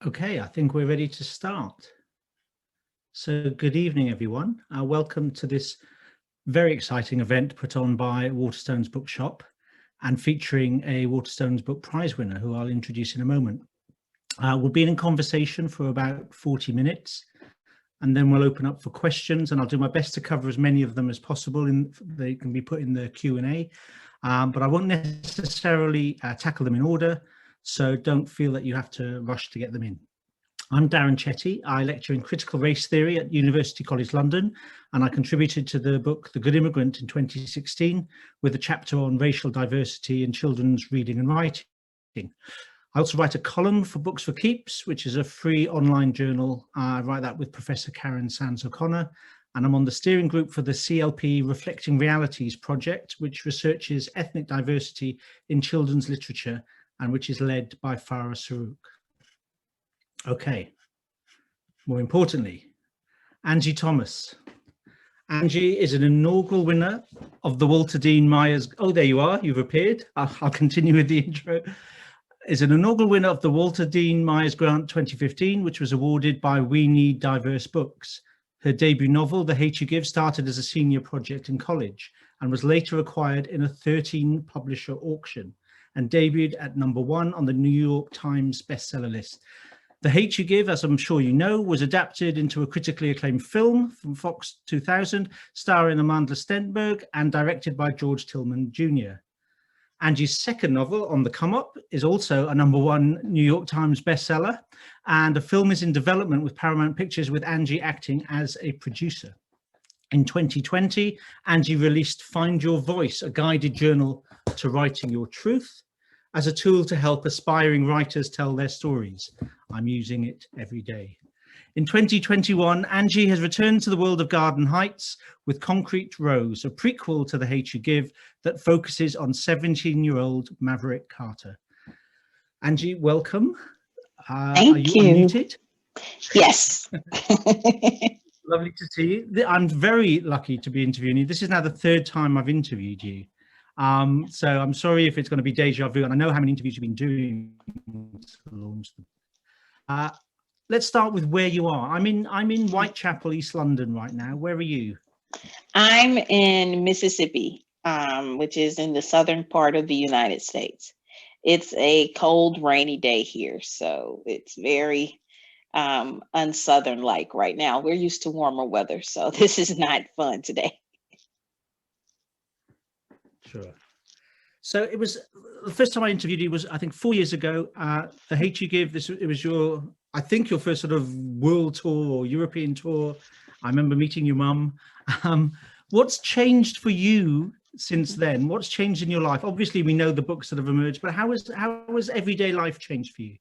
Okay, I think we're ready to start. So good evening, everyone. Welcome to this very exciting event put on by Waterstones Bookshop and featuring a Waterstones Book Prize winner who I'll introduce in a moment. We'll be in conversation for about 40 minutes and then we'll open up for questions, and I'll do my best to cover as many of them as possible. They can be put in the Q&A, but I won't necessarily tackle them in order, so don't feel that you have to rush to get them in. I'm Darren Chetty. I lecture in critical race theory at University College London, and I contributed to the book The Good Immigrant in 2016 with a chapter on racial diversity in children's reading and writing. I also write a column for Books for Keeps, which is a free online journal. I write that with Professor Karen Sands O'Connor, and I'm on the steering group for the CLP Reflecting Realities project, which researches ethnic diversity in children's literature and which is led by Farah Sarouk. Okay, more importantly, Angie Thomas. Angie is an inaugural winner of the Walter Dean Myers, oh, there you are, you've appeared. I'll continue with the intro. Is an inaugural winner of the Walter Dean Myers Grant 2015, which was awarded by We Need Diverse Books. Her debut novel, The Hate You Give, started as a senior project in college and was later acquired in a 13 publisher auction and debuted at #1 on the New York Times bestseller list. The Hate You Give, as I'm sure you know, was adapted into a critically acclaimed film from Fox 2000, starring Amanda Stenberg and directed by George Tillman Jr. Angie's second novel, On the Come Up, is also a #1 New York Times bestseller, and a film is in development with Paramount Pictures with Angie acting as a producer. In 2020, Angie released Find Your Voice, a guided journal to writing your truth, as a tool to help aspiring writers tell their stories. I'm using it every day. In 2021, Angie has returned to the world of Garden Heights with Concrete Rose, a prequel to The Hate You Give that focuses on 17-year-old Maverick Carter. Angie, welcome. Thank are you you. Unmuted? Yes. Lovely to see you. I'm very lucky to be interviewing you. This is now the third time I've interviewed you. So I'm sorry if it's going to be deja vu, and I know how many interviews you've been doing to launch them. Let's start with where you are. I'm in Whitechapel, East London right now. Where are you? I'm in Mississippi, which is in the southern part of the United States. It's a cold, rainy day here, so it's very unsouthern-like right now. We're used to warmer weather, so this is not fun today. Sure. So it was the first time I interviewed you was, I think, 4 years ago. The Hate You Give. It was your, I think, your first sort of world tour or European tour. I remember meeting your mum. What's changed for you since then? What's changed in your life? Obviously, we know the books that have emerged, but how has everyday life changed for you?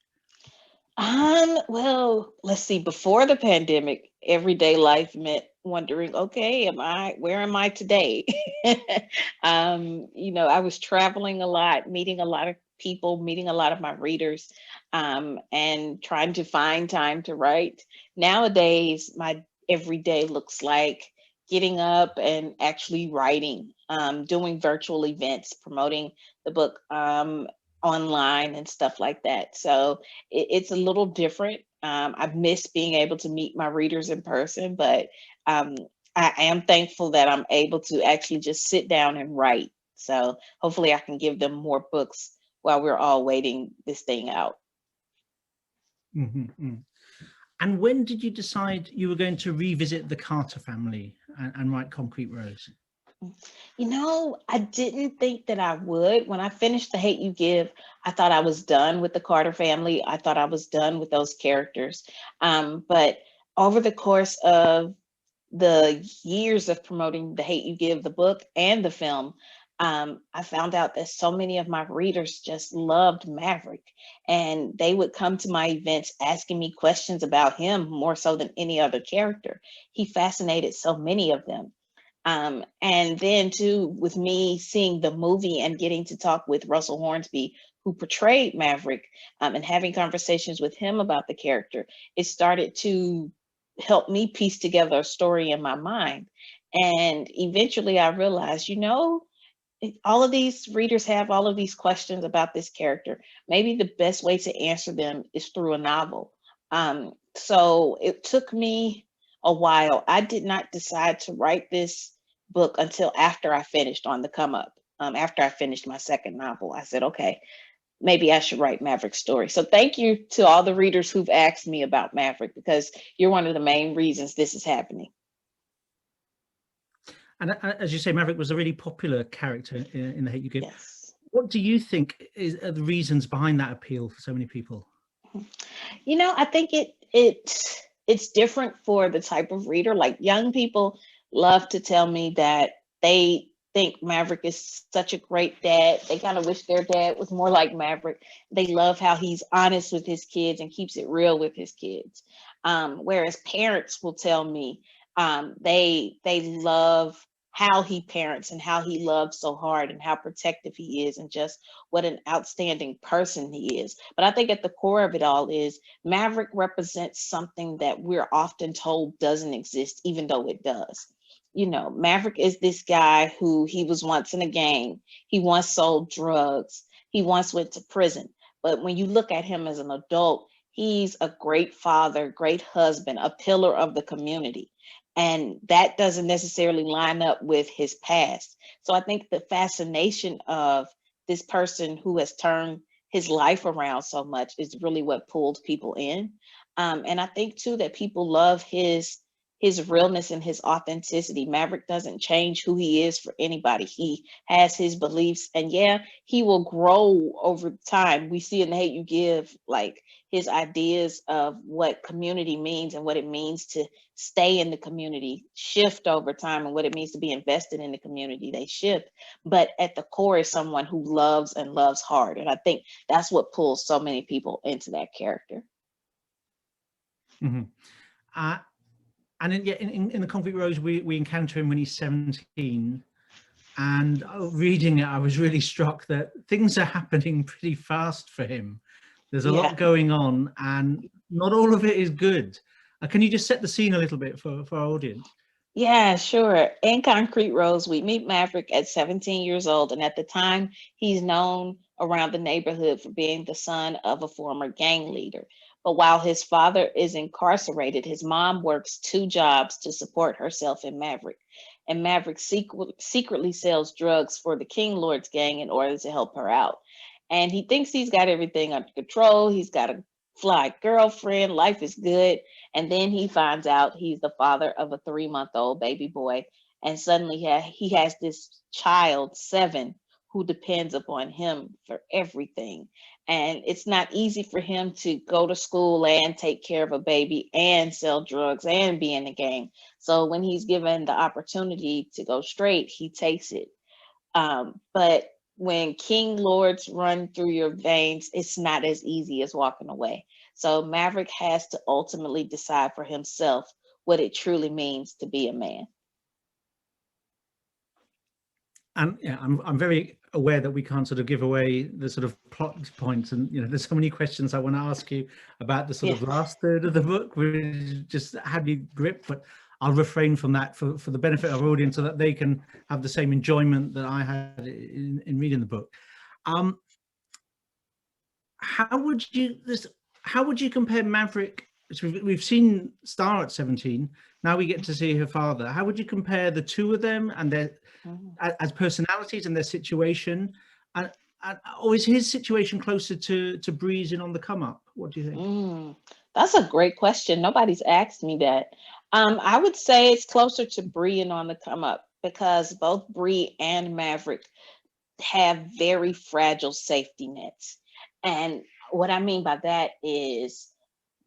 Well, let's see. Before the pandemic, everyday life meant wondering, okay, where am I today? I was traveling a lot, meeting a lot of people, meeting a lot of my readers, and trying to find time to write. Nowadays, my everyday looks like getting up and actually writing, doing virtual events, promoting the book, online and stuff like that. So it's a little different. I miss being able to meet my readers in person, but I am thankful that I'm able to actually just sit down and write. So hopefully I can give them more books while we're all waiting this thing out. Mm-hmm. And when did you decide you were going to revisit the Carter family and write Concrete Rose? I didn't think that I would. When I finished The Hate You Give, I thought I was done with the Carter family. I thought I was done with those characters. But over the course of the years of promoting The Hate You Give, the book and the film, I found out that so many of my readers just loved Maverick, and they would come to my events asking me questions about him more so than any other character. He fascinated so many of them. And then too, with me seeing the movie and getting to talk with Russell Hornsby, who portrayed Maverick, and having conversations with him about the character, it started to help me piece together a story in my mind. And eventually I realized, all of these readers have all of these questions about this character. Maybe the best way to answer them is through a novel. So it took me a while. I did not decide to write this book until after I finished On the Come Up. After I finished my second novel, I said, okay, maybe I should write Maverick's story. So thank you to all the readers who've asked me about Maverick, because you're one of the main reasons this is happening. And as you say, Maverick was a really popular character in The Hate You Give. Yes. What do you think are the reasons behind that appeal for so many people? You know, I think it's different for the type of reader. Like, young people love to tell me that they think Maverick is such a great dad. They kind of wish their dad was more like Maverick. They love how he's honest with his kids and keeps it real with his kids. Whereas parents will tell me they love how he parents and how he loves so hard and how protective he is and just what an outstanding person he is. But I think at the core of it all is Maverick represents something that we're often told doesn't exist, even though it does. You know, Maverick is this guy who he was once in a gang. He once sold drugs. He once went to prison. But when you look at him as an adult, he's a great father, great husband, a pillar of the community. And that doesn't necessarily line up with his past. So I think the fascination of this person who has turned his life around so much is really what pulled people in. And I think too that people love his realness and his authenticity. Maverick doesn't change who he is for anybody. He has his beliefs, and yeah, he will grow over time. We see in The Hate You Give, like, his ideas of what community means and what it means to stay in the community shift over time, and what it means to be invested in the community, they shift. But at the core is someone who loves and loves hard. And I think that's what pulls so many people into that character. Mm-hmm. And in The Concrete Rose, we encounter him when he's 17. And reading it, I was really struck that things are happening pretty fast for him. There's a lot going on, and not all of it is good. Can you just set the scene a little bit for our audience? Yeah, sure. In Concrete Rose, we meet Maverick at 17 years old. And at the time, he's known around the neighborhood for being the son of a former gang leader. But while his father is incarcerated, his mom works 2 jobs to support herself and Maverick. And Maverick secretly sells drugs for the King Lord's gang in order to help her out. And he thinks he's got everything under control. He's got a fly girlfriend. Life is good. And then he finds out he's the father of a 3-month-old baby boy. And suddenly he has this child, 7, who depends upon him for everything. And it's not easy for him to go to school and take care of a baby and sell drugs and be in the gang. So when he's given the opportunity to go straight, he takes it. But when King Lords run through your veins, it's not as easy as walking away. So Maverick has to ultimately decide for himself what it truly means to be a man. And yeah, I'm very aware that we can't sort of give away the sort of plot points, and there's so many questions I want to ask you about the sort of last third of the book, which just had me gripped, but I'll refrain from that for the benefit of our audience, so that they can have the same enjoyment that I had in reading the book. How would you compare Maverick? So we've seen Star at 17. Now we get to see her father. How would you compare the two of them and their as personalities and their situation? Or is his situation closer to Bree's in On the Come Up? What do you think? That's a great question. Nobody's asked me that. I would say it's closer to Bree and On the Come Up, because both Bree and Maverick have very fragile safety nets. And what I mean by that is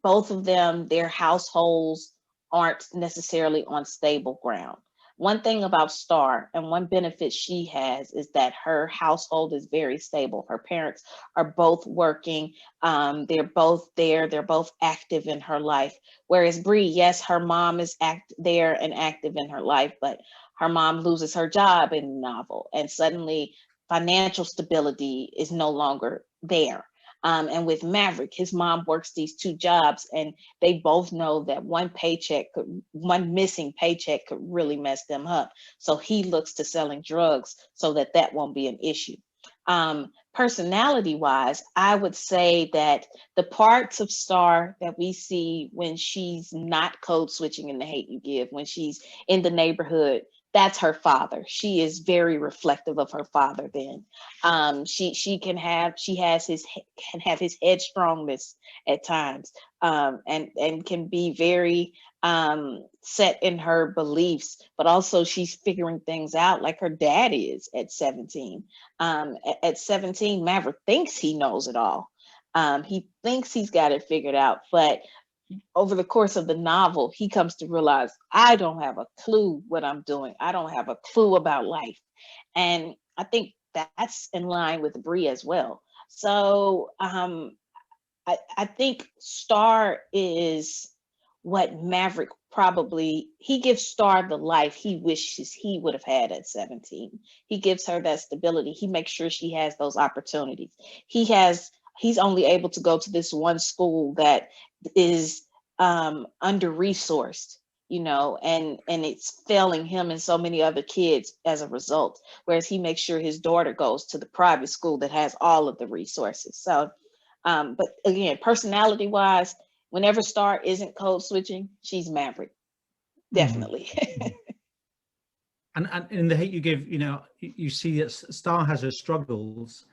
both of them, their households aren't necessarily on stable ground. One thing about Star, and one benefit she has, is that her household is very stable. Her parents are both working. They're both there. They're both active in her life. Whereas Bree, yes, her mom is there and active in her life, but her mom loses her job in the novel, and suddenly financial stability is no longer there. And with Maverick, his mom works these 2 jobs, and they both know that one missing paycheck could really mess them up. So he looks to selling drugs so that won't be an issue. personality wise, I would say that the parts of Star that we see when she's not code switching in The Hate U Give, when she's in the neighborhood, that's her father. She is very reflective of her father. Then she has can have his headstrongness at times, and can be very set in her beliefs, but also she's figuring things out like her dad is at 17. At 17, Maverick thinks he knows it all. He thinks he's got it figured out, but over the course of the novel, he comes to realize, I don't have a clue what I'm doing. I don't have a clue about life. And I think that's in line with Bree as well. So I think Star is what Maverick probably, he gives Star the life he wishes he would have had at 17. He gives her that stability. He makes sure she has those opportunities. He's only able to go to this one school that is under-resourced, and it's failing him and so many other kids as a result, whereas he makes sure his daughter goes to the private school that has all of the resources. So but again, personality wise, whenever Star isn't code switching, she's Maverick, definitely. And in The Hate U Give, you see that Star has her struggles,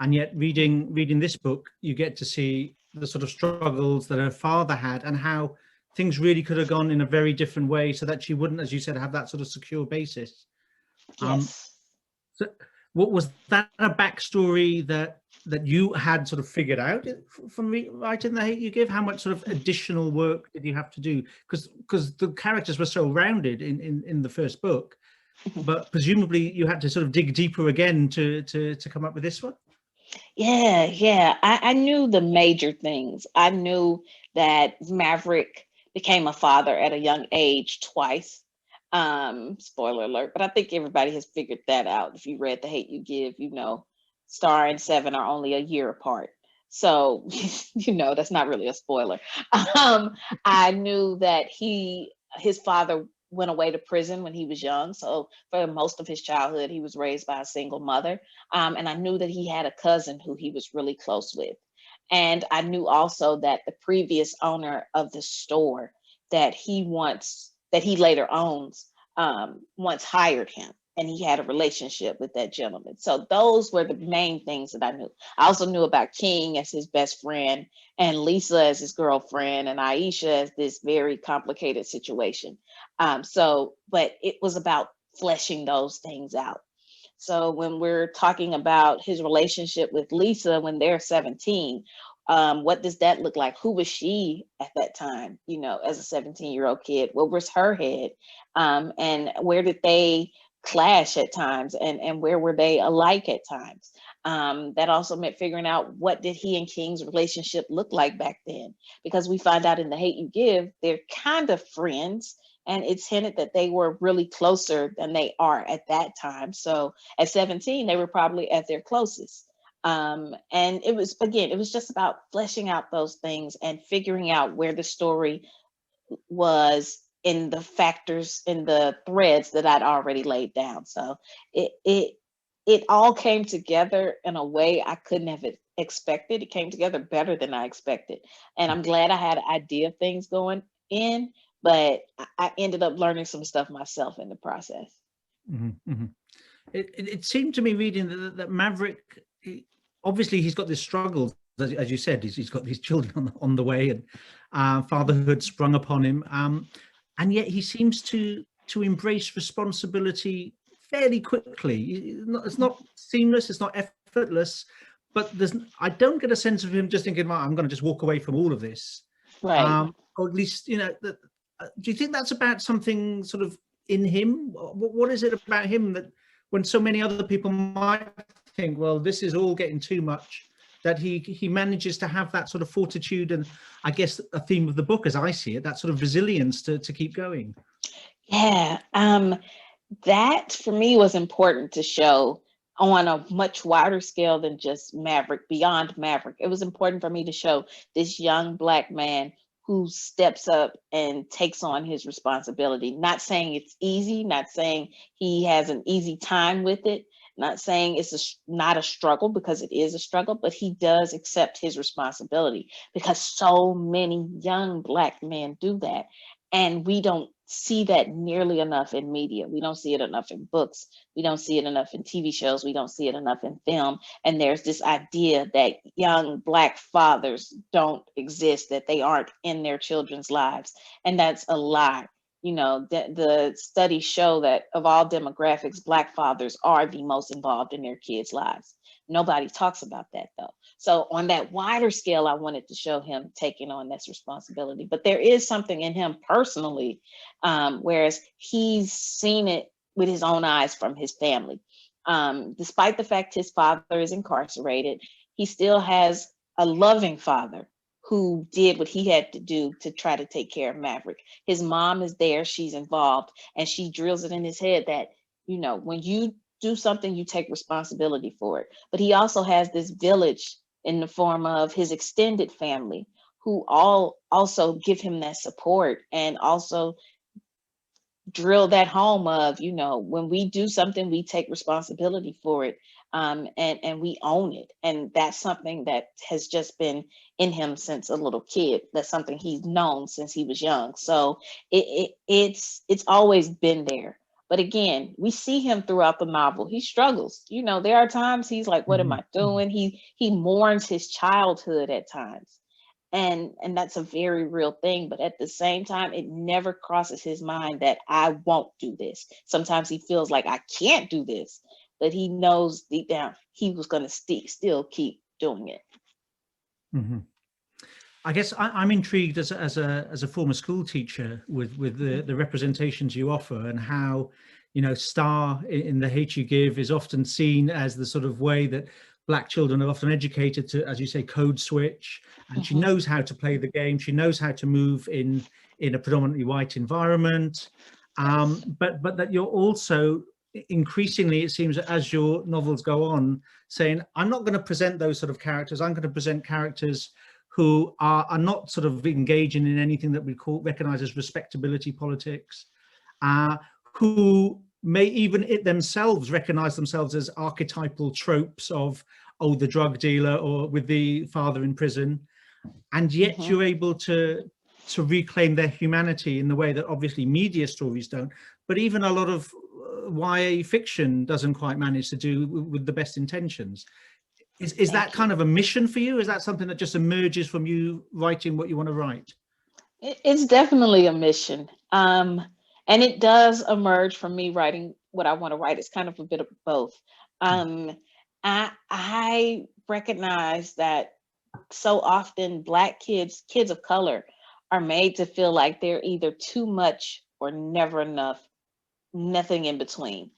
and yet reading this book, you get to see the sort of struggles that her father had and how things really could have gone in a very different way, so that she wouldn't, as you said, have that sort of secure basis. Yes. So what was that a backstory that you had sort of figured out from writing The Hate U Give? How much sort of additional work did you have to do? Because the characters were so rounded in the first book, but presumably you had to sort of dig deeper again to come up with this one. Yeah. I knew the major things. I knew that Maverick became a father at a young age twice. Spoiler alert, but I think everybody has figured that out. If you read The Hate U Give, Star and Seven are only a year apart. So, that's not really a spoiler. I knew that his father went away to prison when he was young. So for most of his childhood, he was raised by a single mother. And I knew that he had a cousin who he was really close with. And I knew also that the previous owner of the store that he later owns, once hired him, and he had a relationship with that gentleman. So those were the main things that I knew. I also knew about King as his best friend, and Lisa as his girlfriend, and Aisha as this very complicated situation. But it was about fleshing those things out. So when we're talking about his relationship with Lisa when they're 17, what does that look like? Who was she at that time, as a 17-year-old kid? What was her head? And where did they clash at times? And where were they alike at times? That also meant figuring out, what did he and King's relationship look like back then? Because we find out in The Hate U Give, they're kind of friends. And it's hinted that they were really closer than they are at that time. So at 17, they were probably at their closest. And it was just about fleshing out those things and figuring out where the story was in the factors, in the threads that I'd already laid down. So it all came together in a way I couldn't have expected. It came together better than I expected. And I'm glad I had an idea of things going in, but I ended up learning some stuff myself in the process. Mm-hmm, mm-hmm. It seemed to me reading that Maverick, obviously he's got this struggle, as you said, he's got these children on the way, and fatherhood sprung upon him, and yet he seems to embrace responsibility fairly quickly. It's not seamless, it's not effortless, but I don't get a sense of him just thinking, well, I'm going to just walk away from all of this, right? Or at least, do you think that's about something sort of in him? What is it about him that, when so many other people might think, well, this is all getting too much, that he manages to have that sort of fortitude, and I guess a theme of the book, as I see it, that sort of resilience to keep going? Yeah, that for me was important to show on a much wider scale than just Maverick, beyond Maverick. It was important for me to show this young Black man who steps up and takes on his responsibility. Not saying it's easy, not saying he has an easy time with it, Not saying it's not a struggle, because it is a struggle, but he does accept his responsibility, because so many young Black men do that. And we don't see that nearly enough in media. We don't see it enough in books. We don't see it enough in TV shows. We don't see it enough in film. And there's this idea that young Black fathers don't exist, that they aren't in their children's lives. And that's a lie. You know, the studies show that of all demographics, Black fathers are the most involved in their kids' lives. Nobody talks about that, though. So on that wider scale, I wanted to show him taking on this responsibility. But there is something in him personally, whereas he's seen it with his own eyes from his family. Despite the fact his father is incarcerated, he still has a loving father who did what he had to do to try to take care of Maverick. His mom is there, she's involved, and she drills it in his head that, you know, when you do something, you take responsibility for it. But he also has this village in the form of his extended family, who all also give him that support, and also drill that home of, you know, when we do something, we take responsibility for it, and we own it. And that's something that has just been in him since a little kid. That's something he's known since he was young. So it's always been there. But again, we see him throughout the novel. He struggles. You know, there are times he's like, what am I doing? He mourns his childhood at times. And that's a very real thing. But at the same time, it never crosses his mind that I won't do this. Sometimes he feels like I can't do this, but he knows deep down he was going to still keep doing it. Mm-hmm. I guess I'm intrigued as a former school teacher with the representations you offer, and how, you know, Star in The Hate You Give is often seen as the sort of way that Black children are often educated to, as you say, code switch, and she knows how to play the game. She knows how to move in a predominantly white environment, but that you're also increasingly, it seems, as your novels go on, saying, I'm not going to present those sort of characters. I'm going to present characters who are not sort of engaging in anything that we recognize as respectability politics, who may even themselves recognize themselves as archetypal tropes of, oh, the drug dealer, or with the father in prison, and yet you're able to reclaim their humanity in the way that obviously media stories don't, but even a lot of YA fiction doesn't quite manage to do with the best intentions. Is that kind of a mission for you? Is that something that just emerges from you writing what you want to write? It's definitely a mission. And it does emerge from me writing what I want to write. It's kind of a bit of both. I recognize that so often Black kids of color, are made to feel like they're either too much or never enough, nothing in between.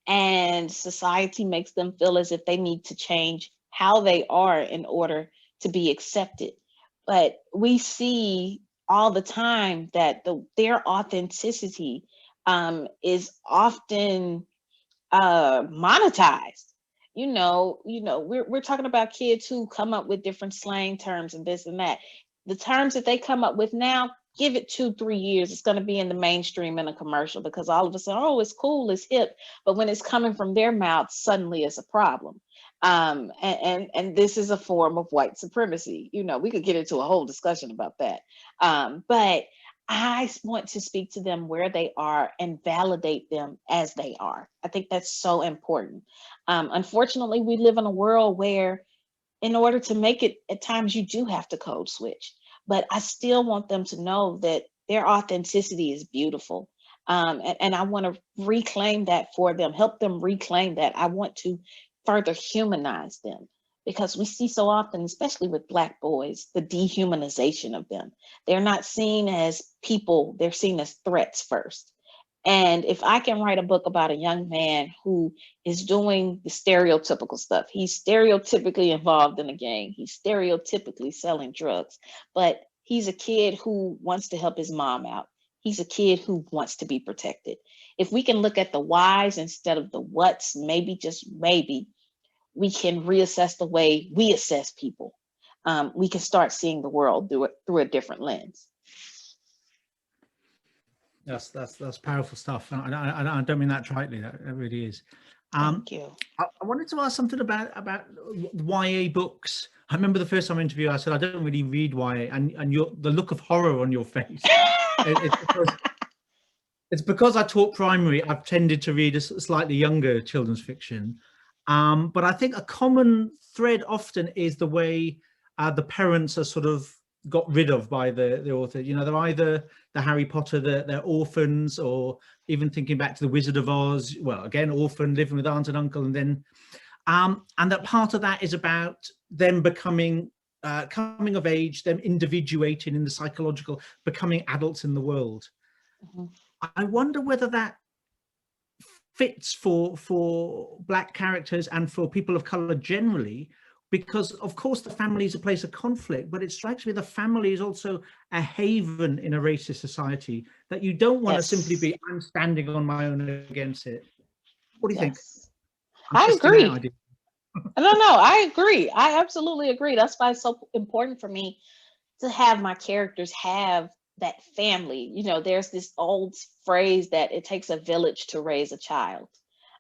And society makes them feel as if they need to change how they are in order to be accepted. But we see all the time that their authenticity is often monetized. We're talking about kids who come up with different slang terms and this and that. The terms that they come up with now, give it 2-3 years, it's going to be in the mainstream in a commercial, because all of a sudden, oh, it's cool, it's hip. But when it's coming from their mouth, suddenly it's a problem. And this is a form of white supremacy. We could get into a whole discussion about that. But I want to speak to them where they are and validate them as they are. I think that's so important. Unfortunately, we live in a world where in order to make it, at times you do have to code switch. But I still want them to know that their authenticity is beautiful. And I want to reclaim that for them, help them reclaim that. I want to further humanize them, because we see so often, especially with Black boys, the dehumanization of them. They're not seen as people, they're seen as threats first. And if I can write a book about a young man who is doing the stereotypical stuff, he's stereotypically involved in a gang, he's stereotypically selling drugs, but he's a kid who wants to help his mom out. He's a kid who wants to be protected. If we can look at the whys instead of the whats, maybe, just maybe, we can reassess the way we assess people. We can start seeing the world through a different lens. That's powerful stuff. I don't mean that tritely. That really is. Thank you. I wanted to ask something about YA books. I remember the first time I interviewed, I said I don't really read YA, and the look of horror on your face. It's because I taught primary. I've tended to read a slightly younger children's fiction, but I think a common thread often is the way the parents are sort of got rid of by the author. You know, they're either the Harry Potter, they're orphans, or even thinking back to the Wizard of Oz. Well, again, orphan, living with aunt and uncle, and then and that part of that is about them becoming coming of age, them individuating in the psychological, becoming adults in the world. Mm-hmm. I wonder whether that fits for Black characters and for people of color generally, because of course the family is a place of conflict, but it strikes me the family is also a haven in a racist society, that you don't want to simply be, I'm standing on my own against it. What do you think? I agree. No, I agree. I absolutely agree. That's why it's so important for me to have my characters have that family. You know, there's this old phrase that it takes a village to raise a child.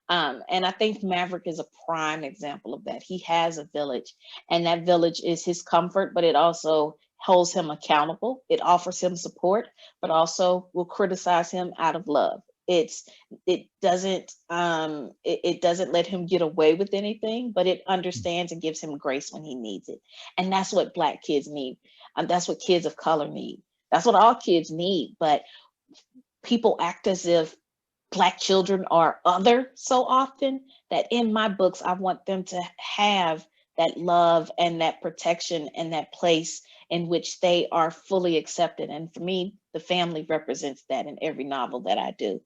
And I think Maverick is a prime example of that. He has a village, and that village is his comfort, but it also holds him accountable. It offers him support, but also will criticize him out of love. It doesn't let him get away with anything, but it understands and gives him grace when he needs it. And that's what Black kids need. That's what kids of color need. That's what all kids need. But people act as if Black children are other so often, that in my books, I want them to have that love and that protection and that place in which they are fully accepted. And for me, the family represents that in every novel that I do.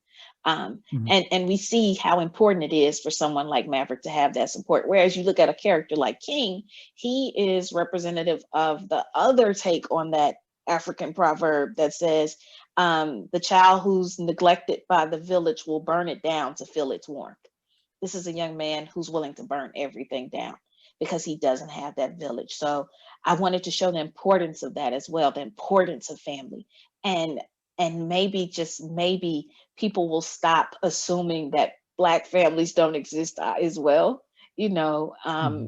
And we see how important it is for someone like Maverick to have that support. Whereas you look at a character like King, he is representative of the other take on that African proverb that says, the child who's neglected by the village will burn it down to feel its warmth. This is a young man who's willing to burn everything down because he doesn't have that village. So I wanted to show the importance of that as well, the importance of family. And maybe, just maybe, people will stop assuming that Black families don't exist as well, you know,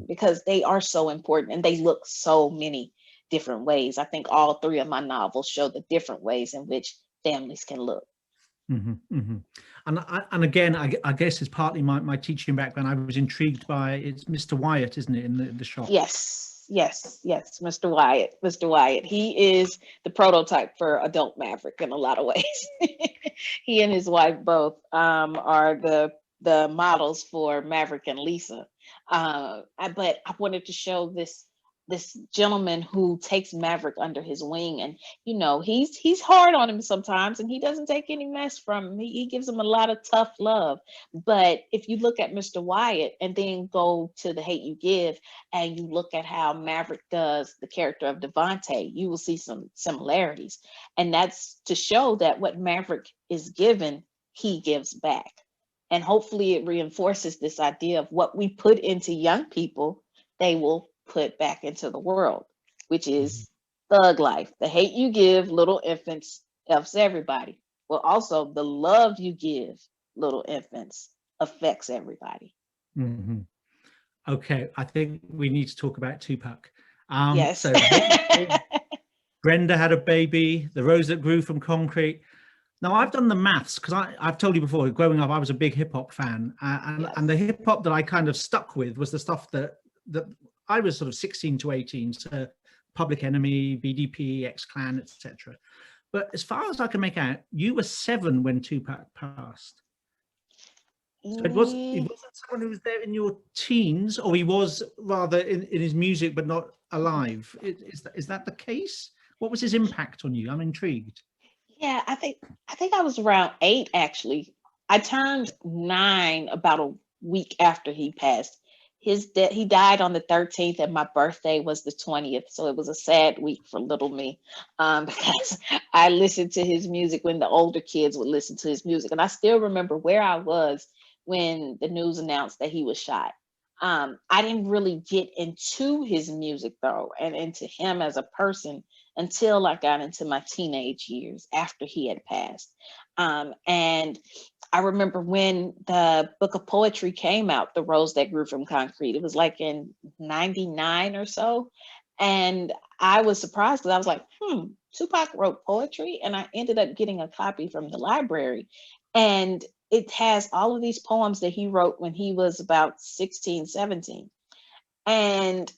because they are so important and they look so many different ways. I think all three of my novels show the different ways in which families can look. And again, I guess it's partly my teaching background. I was intrigued by, it's Mr. Wyatt, isn't it, in the shop? Yes, Mr. Wyatt. He is the prototype for adult Maverick in a lot of ways. He and his wife both are the models for Maverick and Lisa. But I wanted to show this gentleman who takes Maverick under his wing, and you know, he's hard on him sometimes, and he doesn't take any mess from him. He gives him a lot of tough love. But if you look at Mr. Wyatt and then go to The Hate You Give, and you look at how Maverick does the character of Devontae, you will see some similarities. And that's to show that what Maverick is given, he gives back. And hopefully it reinforces this idea of what we put into young people, they will put back into the world, which is thug life. The hate you give little infants helps everybody. Well, also the love you give little infants affects everybody. Okay, I think we need to talk about Tupac. Yes. So Brenda had a baby, the rose that grew from concrete. Now I've done the maths, because I've told you before, growing up I was a big hip hop fan, and the hip hop that I kind of stuck with was the stuff that I was sort of 16 to 18, so Public Enemy, BDP, X-Clan, etc. But as far as I can make out, you were 7 when Tupac passed. So it wasn't someone who was there in your teens, or he was rather in his music but not alive. Is that the case? What was his impact on you? I'm intrigued. Yeah, I think I was around 8 actually. I turned 9 about a week after he passed. He died on the 13th, and my birthday was the 20th. So it was a sad week for little me, because I listened to his music when the older kids would listen to his music. And I still remember where I was when the news announced that he was shot. I didn't really get into his music though, and into him as a person, until I got into my teenage years after he had passed. And I remember when the book of poetry came out, The Rose That Grew from Concrete. It was like in 99 or so. And I was surprised because I was like, Tupac wrote poetry. And I ended up getting a copy from the library. And it has all of these poems that he wrote when he was about 16, 17. And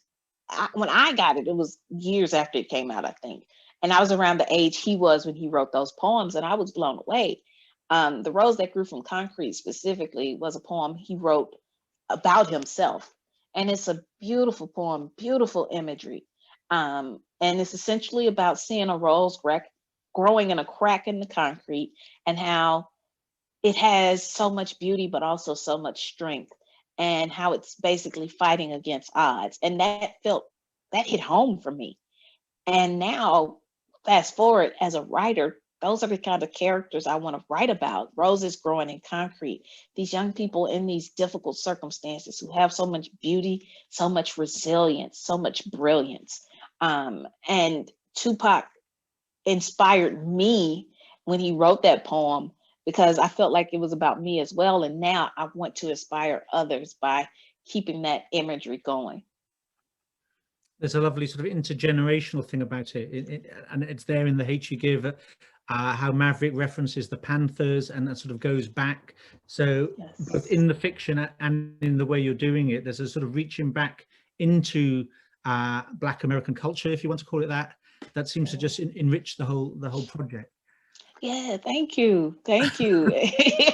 when I got it, it was years after it came out, I think. And I was around the age he was when he wrote those poems, and I was blown away. The Rose That Grew from Concrete specifically was a poem he wrote about himself. And it's a beautiful poem, beautiful imagery. And it's essentially about seeing a rose growing in a crack in the concrete, and how it has so much beauty, but also so much strength, and how it's basically fighting against odds. And that hit home for me. And now, fast forward, as a writer, those are the kind of characters I want to write about. Roses growing in concrete, these young people in these difficult circumstances who have so much beauty, so much resilience, so much brilliance. And Tupac inspired me when he wrote that poem, because I felt like it was about me as well. And now I want to inspire others by keeping that imagery going. There's a lovely sort of intergenerational thing about it, and it's there in the Hate You Give, how Maverick references the Panthers, and that sort of goes back. So Yes. both in the fiction and in the way you're doing it, there's a sort of reaching back into Black American culture, if you want to call it that, that seems to just enrich the whole project. Yeah, thank you. Thank you.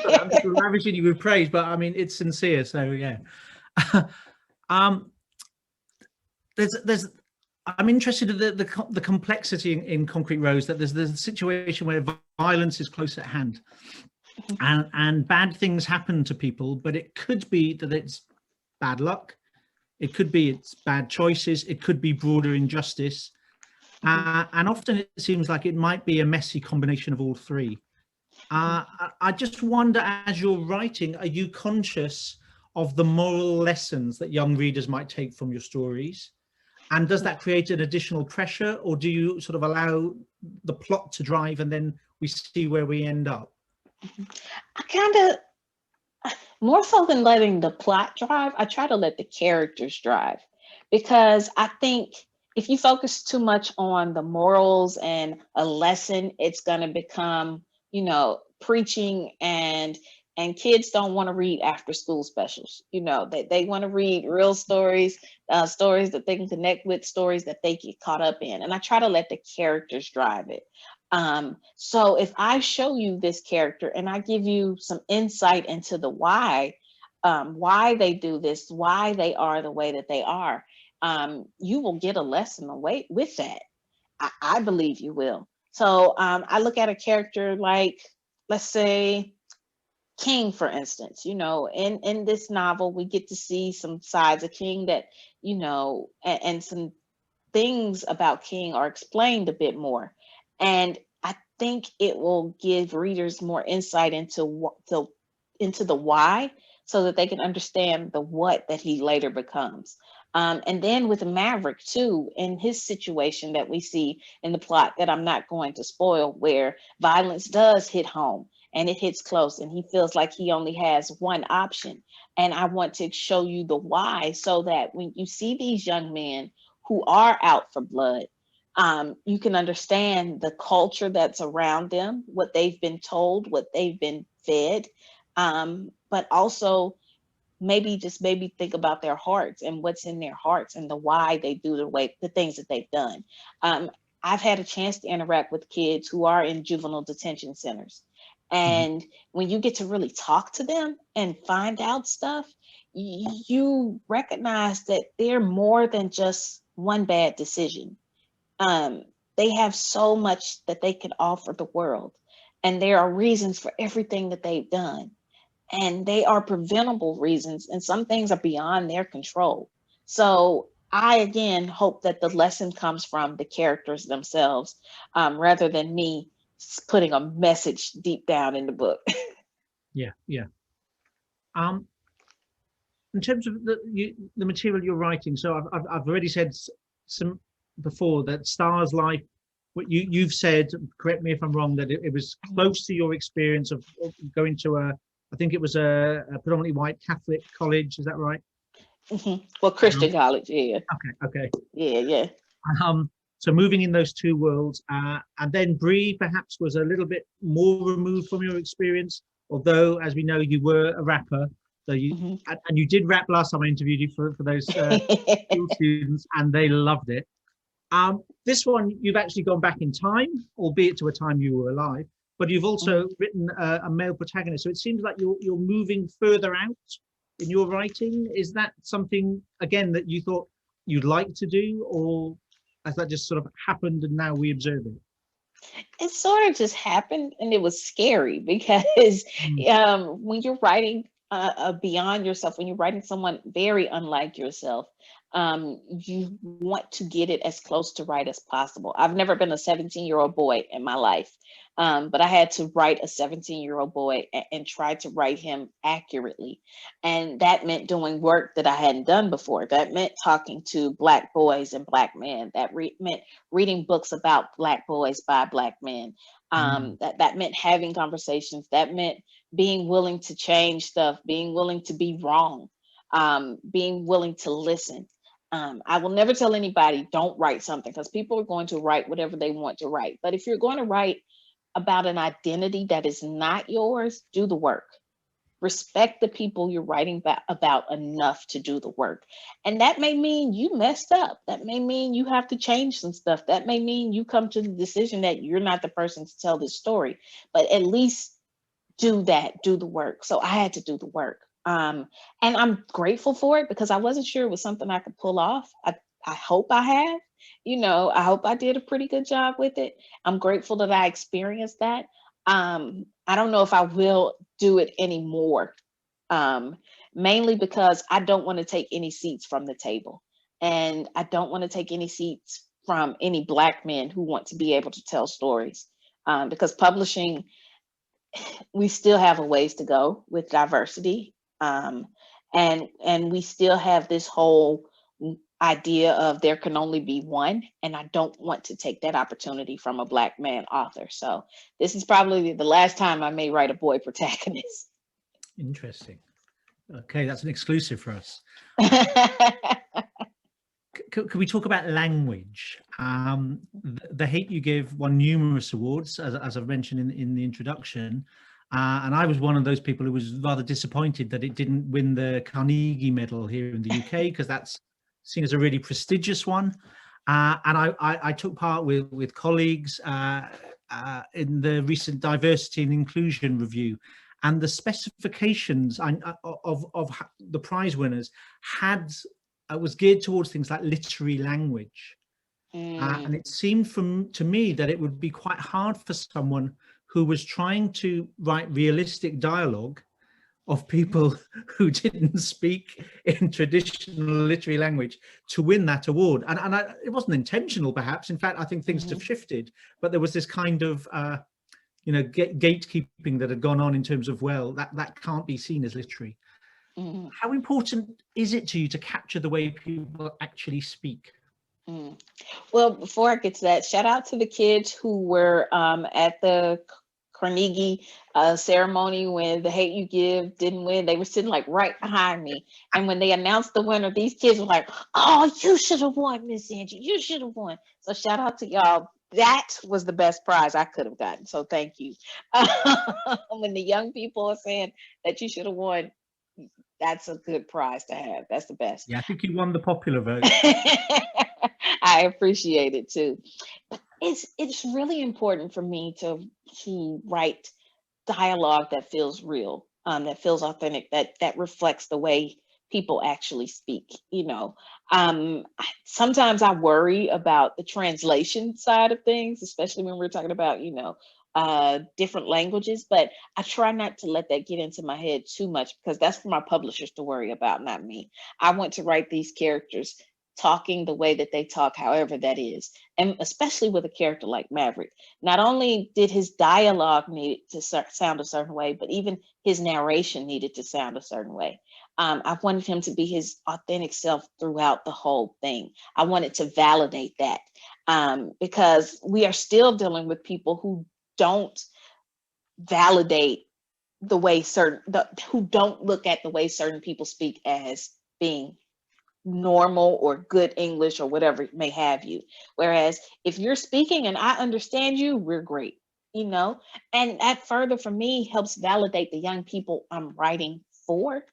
I'm sort of ravishing you with praise, but I mean, it's sincere. So yeah. There's I'm interested in the complexity in Concrete Rose, that there's a situation where violence is close at hand, and bad things happen to people, but it could be that it's bad luck, it could be it's bad choices, it could be broader injustice, and often it seems like it might be a messy combination of all three. I just wonder, as you're writing, are you conscious of the moral lessons that young readers might take from your stories? And does that create an additional pressure, or do you sort of allow the plot to drive and then we see where we end up? I kind of, more so than letting the plot drive, I try to let the characters drive, because I think if you focus too much on the morals and a lesson, it's going to become, preaching, and kids don't want to read after school specials. They want to read real stories, stories that they can connect with, stories that they get caught up in. And I try to let the characters drive it. So if I show you this character and I give you some insight into the why they do this, why they are the way that they are, you will get a lesson away with that. I believe you will. So I look at a character like, let's say, King, for instance. In this novel, we get to see some sides of King that, and some things about King are explained a bit more. And I think it will give readers more insight into the why, so that they can understand the what that he later becomes. And then with Maverick too, in his situation that we see in the plot that I'm not going to spoil, where violence does hit home and it hits close, and he feels like he only has one option. And I want to show you the why, so that when you see these young men who are out for blood, you can understand the culture that's around them, what they've been told, what they've been fed, but also maybe think about their hearts and what's in their hearts, and the why they do the things that they've done. I've had a chance to interact with kids who are in juvenile detention centers. And when you get to really talk to them and find out stuff, you recognize that they're more than just one bad decision. They have so much that they could offer the world. And there are reasons for everything that they've done. And they are preventable reasons, and some things are beyond their control. So I, again, hope that the lesson comes from the characters themselves, rather than me putting a message deep down in the book. Yeah. In terms of the material you're writing, so I've already said some before that Star's life, what you've said, correct me if I'm wrong, that it was close to your experience of going to I think it was a predominantly white Catholic college. Is that right? Well, Christian college, yeah. Okay. Yeah. So moving in those two worlds, and then Bree perhaps was a little bit more removed from your experience, although, as we know, you were a rapper. So you and you did rap last time I interviewed you for those school students, and they loved it. This one, you've actually gone back in time, albeit to a time you were alive, but you've also written a male protagonist. So it seems like you're moving further out in your writing. Is that something, again, that you thought you'd like to do, or has that just sort of happened and now we observe it? It sort of just happened, and it was scary because when you're writing beyond yourself, when you're writing someone very unlike yourself, you want to get it as close to right as possible. I've never been a 17-year-old boy in my life, but I had to write a 17-year-old boy and try to write him accurately. And that meant doing work that I hadn't done before. That meant talking to Black boys and Black men. That meant reading books about Black boys by Black men. That meant having conversations. That meant being willing to change stuff, being willing to be wrong, being willing to listen. I will never tell anybody don't write something, because people are going to write whatever they want to write. But if you're going to write about an identity that is not yours, do the work. Respect the people you're writing about enough to do the work. And that may mean you messed up. That may mean you have to change some stuff. That may mean you come to the decision that you're not the person to tell this story. But at least do that, do the work. So I had to do the work. And I'm grateful for it, because I wasn't sure it was something I could pull off. I hope I have, I hope I did a pretty good job with it. I'm grateful that I experienced that. I don't know if I will do it anymore, mainly because I don't want to take any seats from the table. And I don't want to take any seats from any Black men who want to be able to tell stories, because publishing, we still have a ways to go with diversity. And we still have this whole idea of there can only be one, and I don't want to take that opportunity from a Black man author. So this is probably the last time I may write a boy protagonist. Interesting. Okay, that's an exclusive for us. Could we talk about language? The Hate You Give won numerous awards, as I've mentioned in the introduction. And I was one of those people who was rather disappointed that it didn't win the Carnegie Medal here in the UK, because that's seen as a really prestigious one. And I took part with colleagues in the recent Diversity and Inclusion Review. And the specifications of the prize winners was geared towards things like literary language. And it seemed to me that it would be quite hard for someone who was trying to write realistic dialogue of people who didn't speak in traditional literary language to win that award. And it wasn't intentional, perhaps. In fact, I think things have shifted, but there was this kind of gatekeeping that had gone on in terms of, well, that can't be seen as literary. How important is it to you to capture the way people actually speak? Well, before I get to that, shout out to the kids who were at the Carnegie ceremony when The Hate You Give didn't win. They were sitting like right behind me. And when they announced the winner, these kids were like, "Oh, you should have won, Miss Angie. You should have won." So shout out to y'all. That was the best prize I could have gotten. So thank you. When the young people are saying that you should have won, that's a good prize to have. That's the best. Yeah, I think you won the popular vote. I appreciate it too. It's really important for me to write dialogue that feels real, that feels authentic, that reflects the way people actually speak. Sometimes I worry about the translation side of things, especially when we're talking about different languages, but I try not to let that get into my head too much, because that's for my publishers to worry about, not me. I want to write these characters talking the way that they talk, however that is. And especially with a character like Maverick, not only did his dialogue need to sound a certain way, but even his narration needed to sound a certain way. I wanted him to be his authentic self throughout the whole thing. I wanted to validate that, because we are still dealing with people who don't validate the way who don't look at the way certain people speak as being normal or good English or whatever may have you. Whereas if you're speaking and I understand you, we're great, you know? And that further for me helps validate the young people I'm writing for,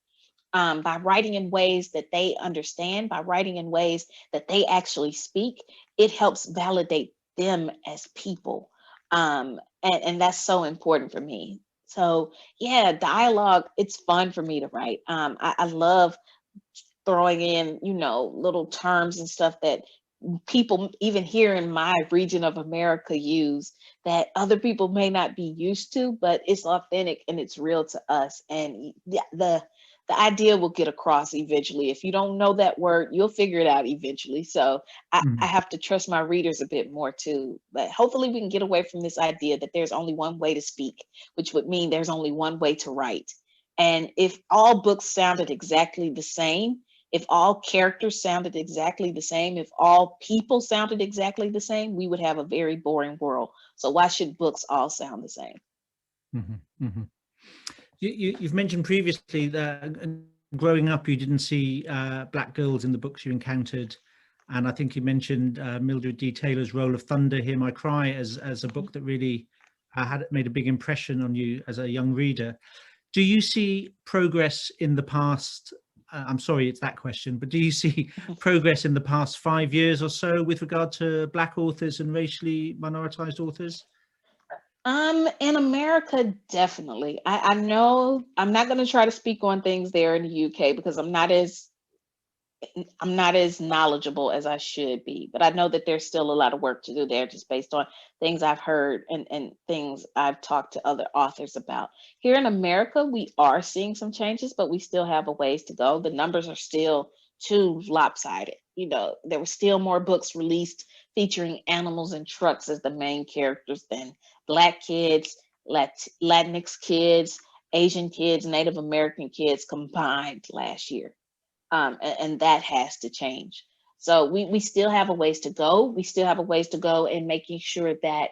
by writing in ways that they understand, by writing in ways that they actually speak. It helps validate them as people. And that's so important for me. So yeah, dialogue, it's fun for me to write. I love throwing in, little terms and stuff that people even here in my region of America use that other people may not be used to, but it's authentic and it's real to us. And the idea will get across eventually. If you don't know that word, you'll figure it out eventually. So I have to trust my readers a bit more too. But hopefully we can get away from this idea that there's only one way to speak, which would mean there's only one way to write. And if all books sounded exactly the same, if all characters sounded exactly the same, if all people sounded exactly the same, we would have a very boring world. So why should books all sound the same? Mm-hmm, mm-hmm. You've mentioned previously that growing up, you didn't see Black girls in the books you encountered. And I think you mentioned Mildred D. Taylor's Roll of Thunder, Hear My Cry, as a book that really had made a big impression on you as a young reader. Do you see progress in the past? I'm sorry, it's that question, but do you see progress in the past 5 years or so with regard to Black authors and racially minoritized authors? In America, definitely. I know I'm not going to try to speak on things there in the UK because I'm not as knowledgeable as I should be, but I know that there's still a lot of work to do there just based on things I've heard and things I've talked to other authors about. Here in America, we are seeing some changes, but we still have a ways to go. The numbers are still too lopsided. There were still more books released featuring animals and trucks as the main characters than Black kids, Latinx kids, Asian kids, Native American kids combined last year. And that has to change. So we still have a ways to go. We still have a ways to go in making sure that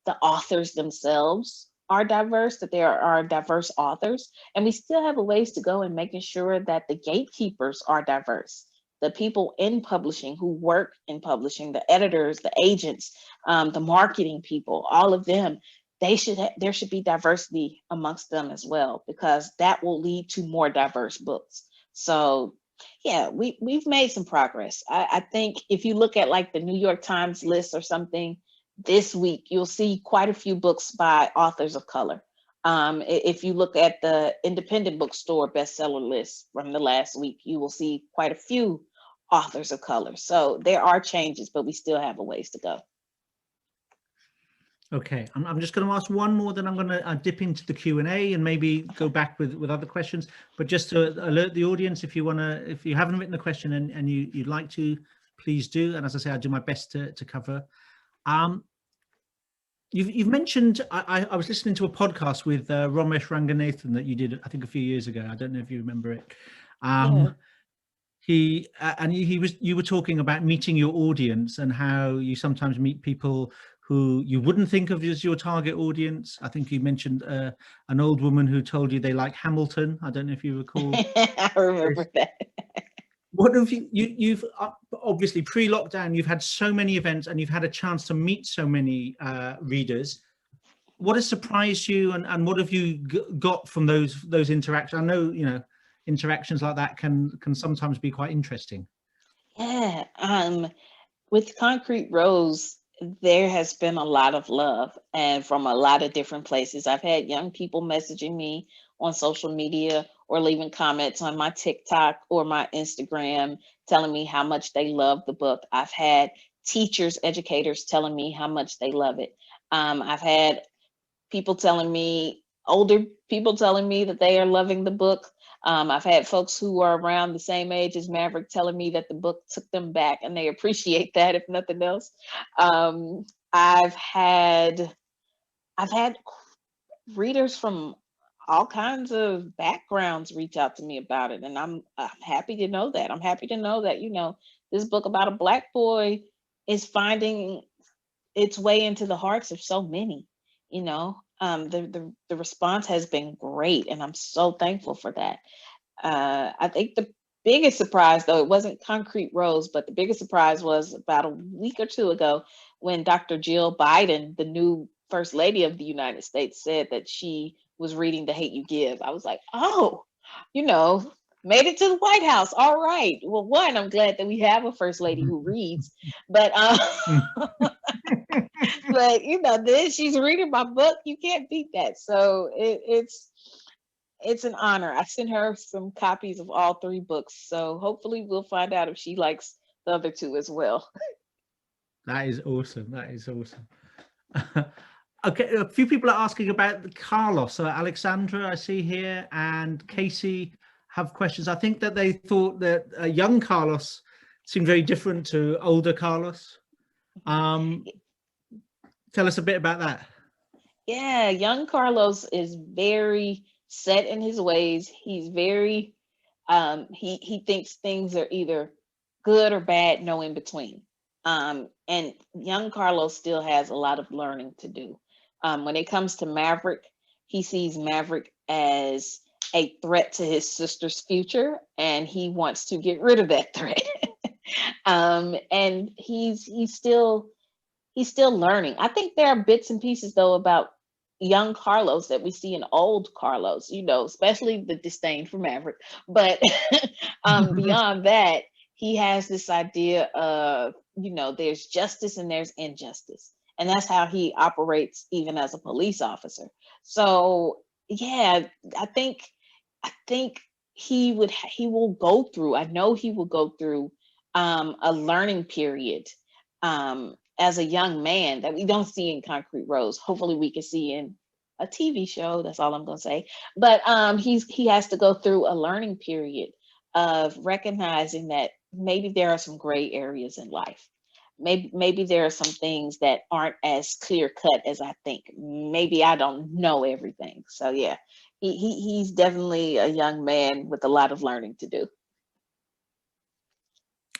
the authors themselves are diverse, that there are diverse authors. And we still have a ways to go in making sure that the gatekeepers are diverse. The people in publishing who work in publishing, the editors, the agents, the marketing people, all of them, there should be diversity amongst them as well, because that will lead to more diverse books. So yeah, we've made some progress. I think if you look at like the New York Times list or something this week, you'll see quite a few books by authors of color. If you look at the independent bookstore bestseller list from the last week, you will see quite a few authors of color. So there are changes, but we still have a ways to go. Okay, I'm just going to ask one more, then I'm going to dip into the Q&A and maybe go back with other questions. But just to alert the audience, if you haven't written a question and you'd like to, please do. And as I say, I'll do my best to cover. You've mentioned, I was listening to a podcast with Ramesh Ranganathan that you did, I think, a few years ago. I don't know if you remember it. Yeah. You were talking about meeting your audience and how you sometimes meet people who you wouldn't think of as your target audience. I think you mentioned an old woman who told you they like Hamilton. I don't know if you recall. I remember that. What have you've obviously pre-lockdown, you've had so many events and you've had a chance to meet so many readers. What has surprised you and what have you got from those interactions? I know, interactions like that can sometimes be quite interesting. Yeah. With Concrete Rose, there has been a lot of love and from a lot of different places. I've had young people messaging me on social media or leaving comments on my TikTok or my Instagram telling me how much they love the book. I've had teachers, educators telling me how much they love it. I've had older people telling me that they are loving the book. I've had folks who are around the same age as Maverick telling me that the book took them back and they appreciate that, if nothing else. I've had readers from all kinds of backgrounds reach out to me about it. And I'm happy to know that. I'm happy to know that, this book about a Black boy is finding its way into the hearts of so many, The response has been great, and I'm so thankful for that. I think the biggest surprise, though, it wasn't Concrete Rose, but the biggest surprise was about a week or two ago when Dr. Jill Biden, the new First Lady of the United States, said that she was reading The Hate You Give. I was like, oh, you know, made it to the White House. All right. Well, one, I'm glad that we have a First Lady who reads, but but then she's reading my book. You can't beat that. So it's an honor. I sent her some copies of all three books. So hopefully we'll find out if she likes the other two as well. That is awesome. That is awesome. Okay, a few people are asking about Carlos. So Alexandra, I see here, and Casey have questions. I think that they thought that young Carlos seemed very different to older Carlos. Tell us a bit about that. Yeah, young Carlos is very set in his ways. He's very he thinks things are either good or bad, no in between. And young Carlos still has a lot of learning to do. When it comes to Maverick, he sees Maverick as a threat to his sister's future, and he wants to get rid of that threat. And he's still learning. I think there are bits and pieces, though, about young Carlos that we see in old Carlos, especially the disdain for Maverick. But beyond that, he has this idea of, there's justice and there's injustice. And that's how he operates even as a police officer. So, yeah, I think he will go through, I know he will go through a learning period as a young man that we don't see in Concrete Rose. Hopefully we can see in a TV show. That's all I'm going to say. But he has to go through a learning period of recognizing that maybe there are some gray areas in life. Maybe there are some things that aren't as clear cut as I think. Maybe I don't know everything. So yeah, he's definitely a young man with a lot of learning to do.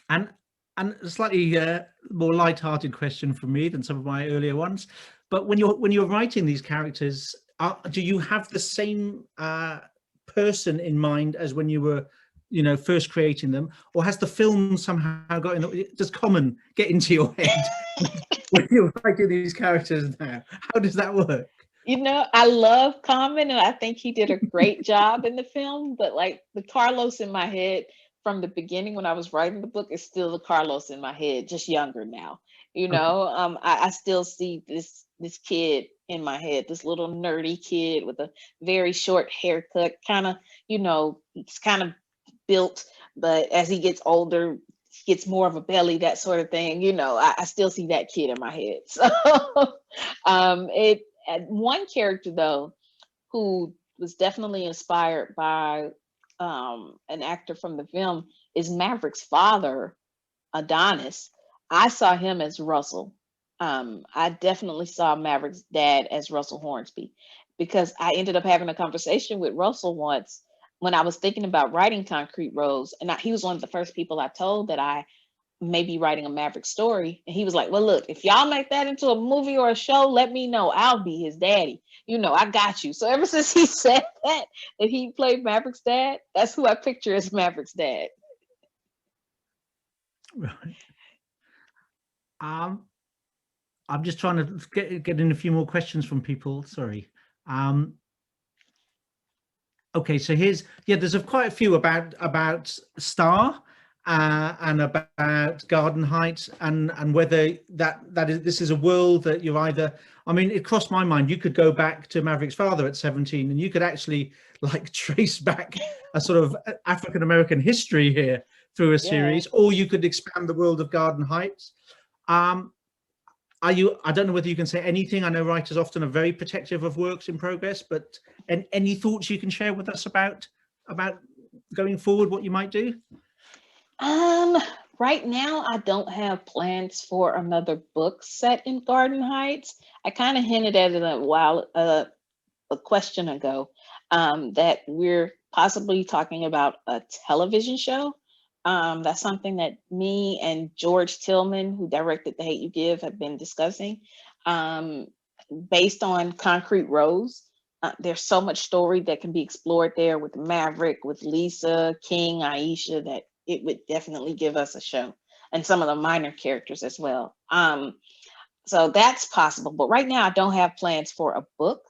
And a slightly more light-hearted question from me than some of my earlier ones. But when you're writing these characters, do you have the same person in mind as when you were, first creating them, or has the film somehow got does Common get into your head when you're writing these characters now? How does that work? I love Common, and I think he did a great job in the film. But like the Carlos in my head from the beginning when I was writing the book is still the Carlos in my head, just younger now. Okay. I still see this kid in my head, this little nerdy kid with a very short haircut, kind of, he's kind of built, but as he gets older, he gets more of a belly, that sort of thing. I still see that kid in my head. So one character though, who was definitely inspired by an actor from the film, is Maverick's father, Adonis. I saw him as Russell. I definitely saw Maverick's dad as Russell Hornsby, because I ended up having a conversation with Russell once when I was thinking about writing Concrete Rose, and he was one of the first people I told that I may be writing a Maverick story. And he was like, well, look, if y'all make that into a movie or a show, let me know. I'll be his daddy. I got you. So ever since he said that he played Maverick's dad, that's who I picture as Maverick's dad. Right. I'm just trying to get in a few more questions from people. Sorry. Okay, so there's quite a few about Star and about Garden Heights, and whether this is a world that you're either. I mean, it crossed my mind. You could go back to Maverick's father at 17, and you could actually trace back a sort of African American history here through a series, or you could expand the world of Garden Heights. I don't know whether you can say anything. I know writers often are very protective of works in progress, but any thoughts you can share with us about going forward, what you might do? Right now, I don't have plans for another book set in Garden Heights. I kind of hinted at it a question ago, that we're possibly talking about a television show. That's something that me and George Tillman, who directed The Hate You Give, have been discussing. based on Concrete Rose. There's so much story that can be explored there with Maverick, with Lisa, King, Aisha, that it would definitely give us a show, and some of the minor characters as well. So that's possible. But right now, I don't have plans for a book.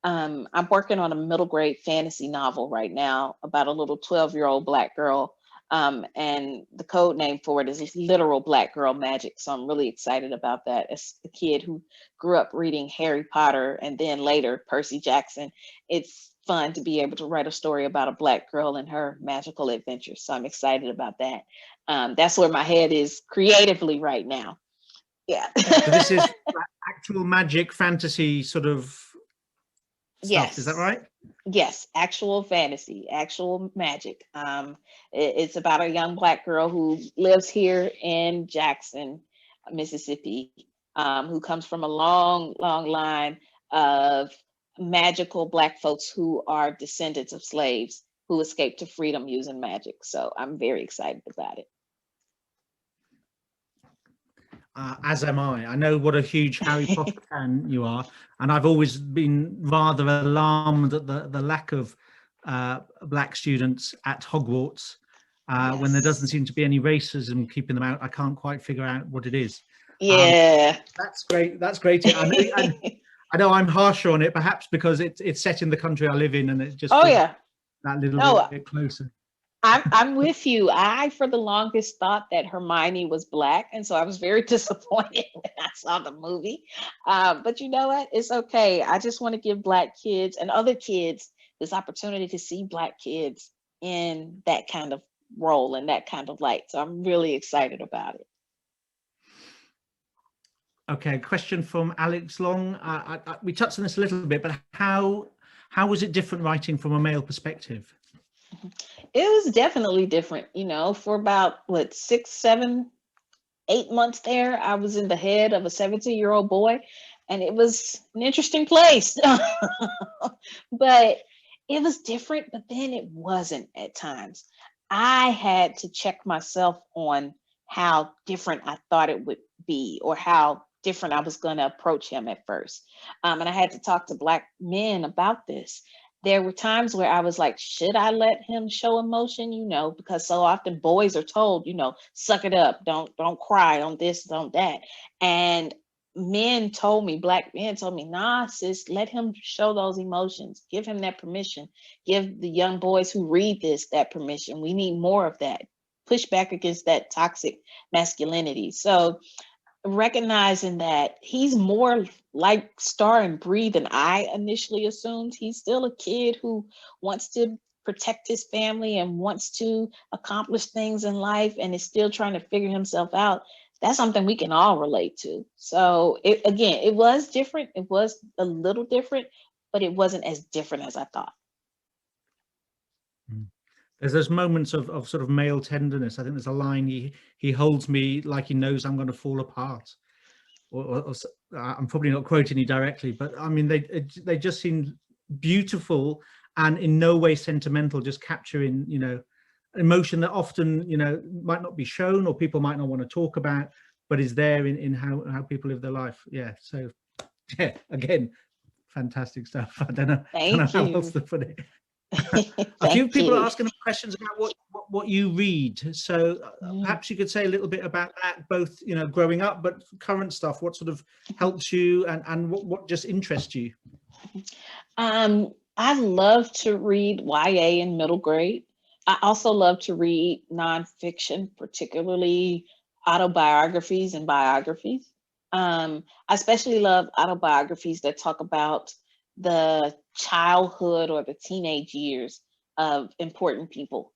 I'm working on a middle grade fantasy novel right now about a little 12-year-old Black girl. And the code name for it is Literal Black Girl Magic. So I'm really excited about that. As a kid who grew up reading Harry Potter and then later Percy Jackson, it's fun to be able to write a story about a Black girl and her magical adventures. So I'm excited about that. That's where my head is creatively right now. Yeah. So this is actual magic fantasy sort of stuff. Yes. Is that right? Yes, actual fantasy, actual magic. It's about a young Black girl who lives here in Jackson, Mississippi, who comes from a long, long line of magical Black folks who are descendants of slaves who escaped to freedom using magic. So I'm very excited about it. As am I. I know what a huge Harry Potter fan you are, and I've always been rather alarmed at the lack of Black students at Hogwarts when there doesn't seem to be any racism keeping them out. I can't quite figure out what it is. Yeah, that's great. That's great. I know I'm harsher on it, perhaps because it's set in the country I live in, and it just that little bit closer. I'm with you. I, for the longest, thought that Hermione was Black, and so I was very disappointed when I saw the movie. But you know what? It's okay. I just want to give Black kids and other kids this opportunity to see Black kids in that kind of role and that kind of light. So I'm really excited about it. Okay, question from Alex Long. We touched on this a little bit, but how was it different writing from a male perspective? It was definitely different, for about 6, 7, 8 months there, I was in the head of a 17-year-old boy, and it was an interesting place. But it was different, but then it wasn't at times. I had to check myself on how different I thought it would be, or how different I was going to approach him at first. And I had to talk to Black men about this. There were times where I was like, should I let him show emotion? Because so often boys are told, suck it up, don't cry, don't this, don't that. And Black men told me, nah, sis, let him show those emotions. Give him that permission. Give the young boys who read this that permission. We need more of that. Push back against that toxic masculinity. So recognizing that he's more like Star and Bree than I initially assumed. He's still a kid who wants to protect his family and wants to accomplish things in life and is still trying to figure himself out. That's something we can all relate to. So it was different. It was a little different, but it wasn't as different as I thought. There's those moments of sort of male tenderness. I think there's a line, he holds me like he knows I'm going to fall apart. Or I'm probably not quoting you directly, but I mean, they just seem beautiful and in no way sentimental, just capturing, emotion that often, might not be shown or people might not want to talk about, but is there in how people live their life. Yeah. So yeah, again, fantastic stuff. I don't know how else to put it. A few people are asking questions about what you read, so perhaps you could say a little bit about that, both growing up, but current stuff. What sort of helps you, and what just interests you? I love to read YA in middle grade. I also love to read nonfiction, particularly autobiographies and biographies. I especially love autobiographies that talk about the childhood or the teenage years of important people.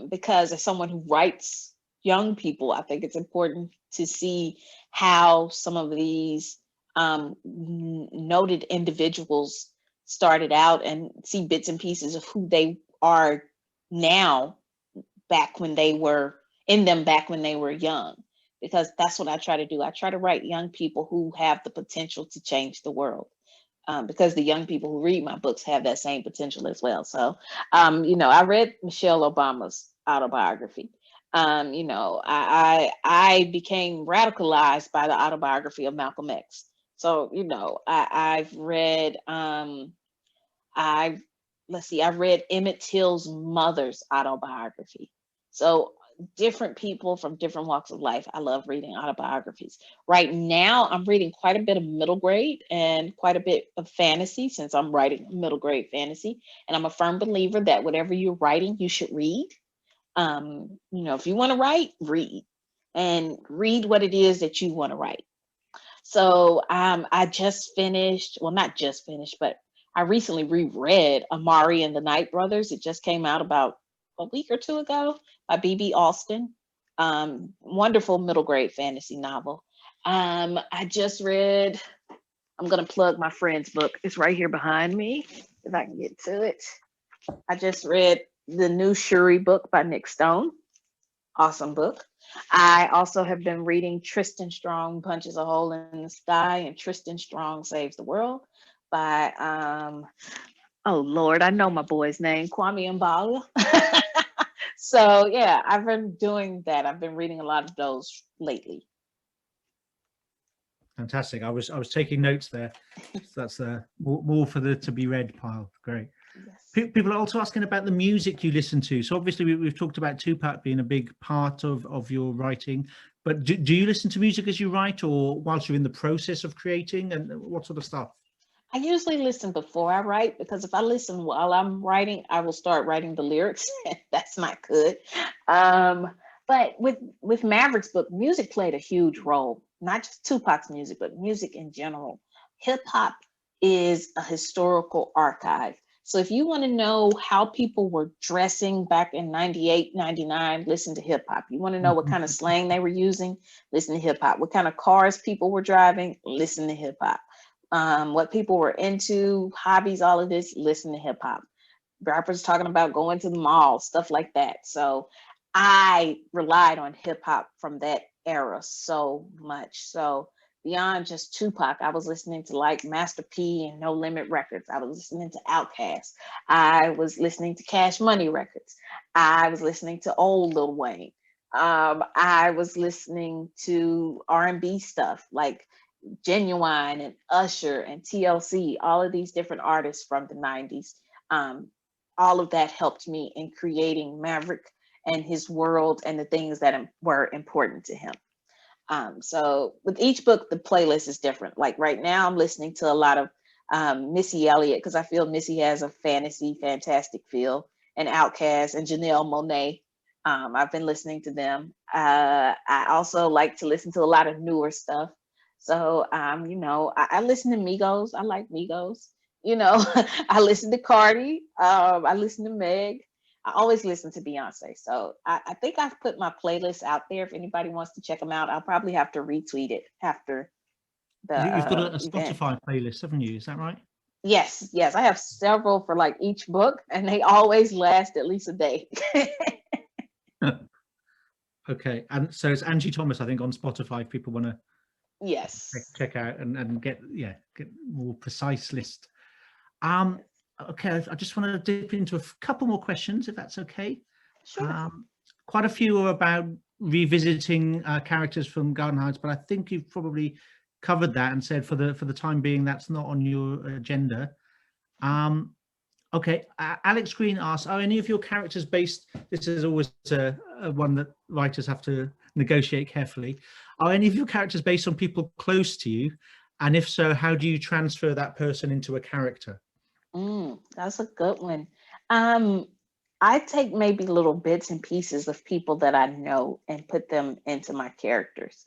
Because as someone who writes young people, I think it's important to see how some of these noted individuals started out and see bits and pieces of who they are now back when they were young. Because that's what I try to do. I try to write young people who have the potential to change the world. Because the young people who read my books have that same potential as well. So, I read Michelle Obama's autobiography. I became radicalized by the autobiography of Malcolm X. So, I've read I let's see, I read Emmett Till's mother's autobiography. So different people from different walks of life. I love reading autobiographies. Right now, I'm reading quite a bit of middle grade and quite a bit of fantasy since I'm writing middle grade fantasy. And I'm a firm believer that whatever you're writing, you should read. If you want to write, read and read what it is that you want to write. So I just finished, well, not just finished, but I recently reread Amari and the Night Brothers. It just came out about a week or two ago by B.B. Alston. Wonderful middle grade fantasy novel. I just read, I'm going to plug my friend's book. It's right here behind me, if I can get to it. I just read the new Shuri book by Nick Stone. Awesome book. I also have been reading Tristan Strong Punches a Hole in the Sky and Tristan Strong Saves the World by, oh Lord, I know my boy's name, Kwame Mbala. So yeah, I've been doing that. I've been reading a lot of those lately. Fantastic. I was taking notes there. So that's more for the to be read pile. Great. Yes. People are also asking about the music you listen to. So obviously we've talked about Tupac being a big part of your writing, but do you listen to music as you write or whilst you're in the process of creating, and what sort of stuff? I usually listen before I write, because if I listen while I'm writing, I will start writing the lyrics. That's not good. But with Maverick's book, music played a huge role, not just Tupac's music, but music in general. Hip hop is a historical archive. So if you want to know how people were dressing back in 98, 99, listen to hip hop. You want to know what kind of slang they were using, listen to hip hop. What kind of cars people were driving, listen to hip hop. What people were into, hobbies, all of this, listen to hip hop. Rappers talking about going to the mall, stuff like that. So I relied on hip hop from that era so much. So beyond just Tupac, I was listening to like Master P and No Limit Records. I was listening to Outkast. I was listening to Cash Money Records. I was listening to old Lil Wayne. I was listening to R&B stuff like Genuine and Usher and TLC, all of these different artists from the 90s. All of that helped me in creating Maverick and his world and the things that were important to him. So with each book, the playlist is different. Like right now, I'm listening to a lot of Missy Elliott because I feel Missy has a fantastic feel, and Outkast and Janelle Monáe. I've been listening to them. I also like to listen to a lot of newer stuff. So, I listen to Migos. I like Migos. I listen to Cardi. I listen to Meg. I always listen to Beyonce. So I think I've put my playlist out there. If anybody wants to check them out, I'll probably have to retweet it after the You've got a event. Spotify playlist, haven't you? Is that right? Yes. I have several for like each book, and they always last at least a day. Okay. And so it's Angie Thomas, I think, on Spotify if people want to check out and get more precise list. Okay, I just want to dip into a couple more questions, if that's okay. Sure. Quite a few are about revisiting characters from Garden Heights, but I think you've probably covered that and said for the time being that's not on your agenda. Okay, Alex Green asks, are any of your characters based, this is always one that writers have to negotiate carefully, are any of your characters based on people close to you? And if so, how do you transfer that person into a character? That's a good one. I take maybe little bits and pieces of people that I know and put them into my characters.